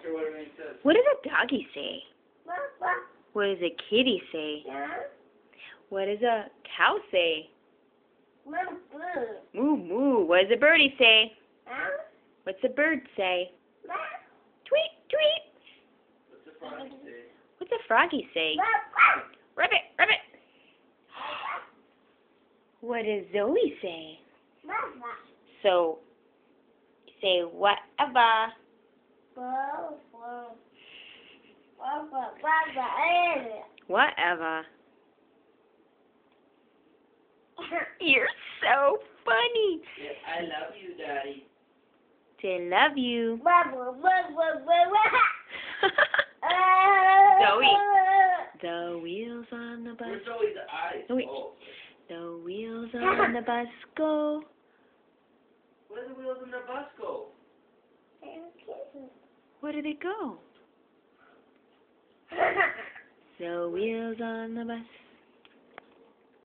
her what everything says. What does a doggy say? What does a kitty say? What does a cow say? Moo moo. What does a birdie say? What's a bird say? Tweet tweet. What's the frog say? What's a froggy say? Ribbit ribbit. What does Zoe say? So, say whatever. Whatever. You're so funny. Yeah, I love you, Daddy. Say love you. The wheels on the bus. Where's Zoe's eyes? Zoe. Oh. The wheels on the bus go. Where do the wheels on the bus go? Where do they go? The wheels on the bus